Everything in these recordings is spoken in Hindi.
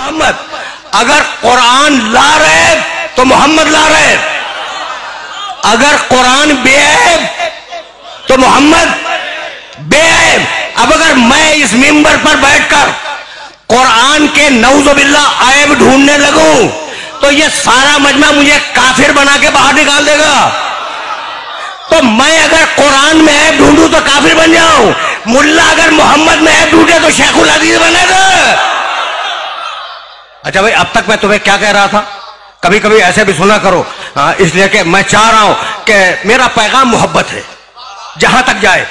मोहम्मद। अगर कुरान ला रहे तो मोहम्मद ला रहे, अगर कुरान बेऐब तो मोहम्मद बेऐब। अब अगर मैं इस मिंबर पर बैठकर कुरान के नऊजुबिल्लाह ऐब ढूंढने लगूं तो ये सारा मजमा मुझे काफिर बना के बाहर निकाल देगा। तो मैं अगर कुरान में ऐब ढूंढूं तो काफिर बन जाऊं, मुल्ला अगर मोहम्मद में ऐब ढूंढे तो शेखुल हदीस बनेगा। अच्छा भाई, अब तक मैं तुम्हें क्या कह रहा था, कभी कभी ऐसे भी सुना करो, इसलिए कि मैं चाह रहा हूं कि मेरा पैगाम मोहब्बत है, जहां तक जाए,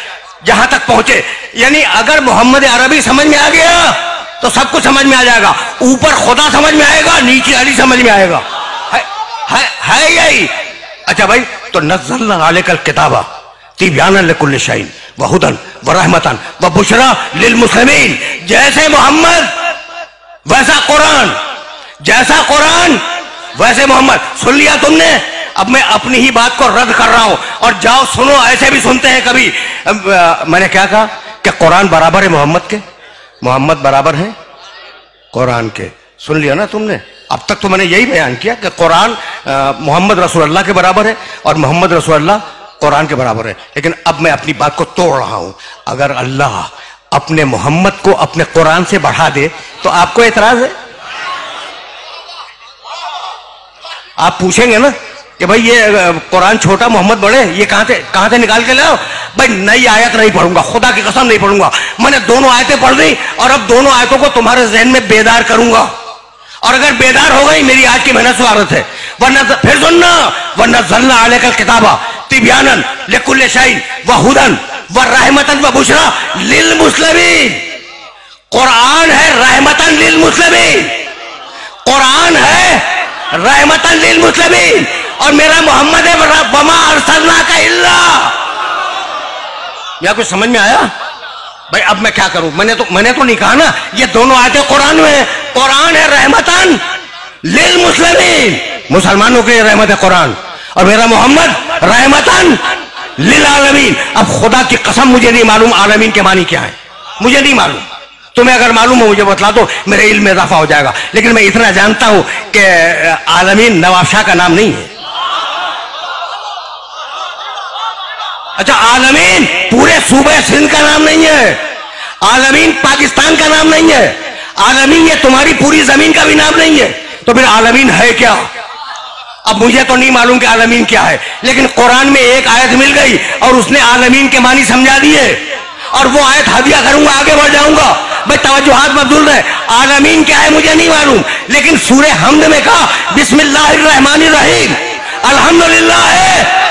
जहां तक पहुंचे। यानी अगर मोहम्मद अरबी समझ में आ गया तो सब कुछ समझ में आ जाएगा, ऊपर खुदा समझ में आएगा, नीचे अली समझ में आएगा, है यही। अच्छा भाई, तो नज़्ज़लना अलैकल किताबा तिब्यानन लिकुल्लि शैइन व हुदन व रहमतन व बुशरा लिल मुस्लिमीन। जैसे मोहम्मद वैसा कुरान, जैसा कुरान वैसे मोहम्मद। सुन लिया तुमने? अब मैं अपनी ही बात को रद्द कर रहा हूं, और जाओ सुनो, ऐसे भी सुनते हैं कभी। मैंने क्या कहा कि कुरान बराबर है मोहम्मद के, मोहम्मद बराबर है कुरान के। सुन लिया ना तुमने? अब तक तो मैंने यही बयान किया कि कुरान मोहम्मद रसूलुल्लाह के बराबर है और मोहम्मद रसूलुल्लाह कुरान के बराबर है। लेकिन अब मैं अपनी बात को तोड़ रहा हूं। अगर अल्लाह अपने मोहम्मद को अपने कुरान से बढ़ा दे तो आपको एतराज है? आप पूछेंगे ना कि भाई ये कुरान छोटा मोहम्मद बड़े, ये कहां से निकाल के लाओ? भाई नई आयत नहीं पढ़ूंगा, खुदा की कसम नहीं पढ़ूंगा। मैंने दोनों आयतें पढ़ दी और अब दोनों आयतों को तुम्हारे जहन में बेदार करूंगा, और अगर बेदार हो गई मेरी आज की मेहनत स्वागत है। वरना फिर सुनना, वरना नज़्ज़लना अलैकल किताबा तिब्यानन लिकुल्लि शैइन व हुदन व रहमतन व बुशरा लिल मुस्लिमीन। कुरान है रहमतन लिल मुस्लिमीन, कुरान है रहमतन लिल मुस्लिमीन, और मेरा मोहम्मद है वमा अरसलनाका इल्ला। या कुछ समझ में आया? भाई अब मैं क्या करूं? मैंने तो नहीं कहा ना, ये दोनों आयतें कुरान में है। कुरान है रहमतन लिल मुस्लिमीन, मुसलमानों के लिए रहमत है कुरान, और मेरा मोहम्मद रहमतन लिल आलमीन। अब खुदा की कसम मुझे नहीं मालूम आलमीन के मानी क्या है, मुझे नहीं मालूम। तुम्हें अगर मालूम हो मुझे बतला दो, मेरे इल्म में इजाफा हो जाएगा। लेकिन मैं इतना जानता हूं कि आलमीन नवाब शाह का नाम नहीं है। अच्छा, आलमीन पूरे सूबे सिंध का नाम नहीं है, आलमीन पाकिस्तान का नाम नहीं है, आलमीन ये तुम्हारी पूरी जमीन का भी नाम नहीं है। तो फिर आलमीन है क्या? अब मुझे तो नहीं मालूम कि आलमीन क्या है, लेकिन कुरान में एक आयत मिल गई और उसने आलमीन के मानी समझा दिए, और वो आयत हदिया करूंगा, आगे बढ़ जाऊंगा। भाई तवज्जुहात मबदूल रहे, आलमीन क्या है मुझे नहीं मालूम, लेकिन सूरे हमद में कहा बिस्मिल्लाहिर्रहमानिर्रहीम अल्हम्दुलिल्लाह है।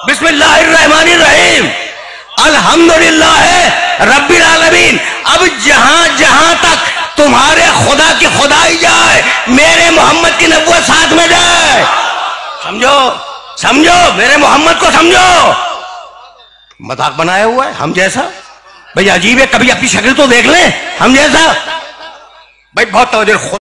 बिस्मिल्लाहिर्रहमानिर्रहीम अल्हम्दुलिल्लाह रब्बिल आलमीन। अब जहां जहां तक तुम्हारे खुदा की खुदाई जाए, मेरे मोहम्मद की नबुव्वत साथ में जाए। समझो, समझो, मेरे मोहम्मद को समझो। मजाक बनाया हुआ है हम जैसा? भाई अजीब है, कभी अपनी शक्ल तो देख लें हम जैसा। भाई बहुत तवज्जो।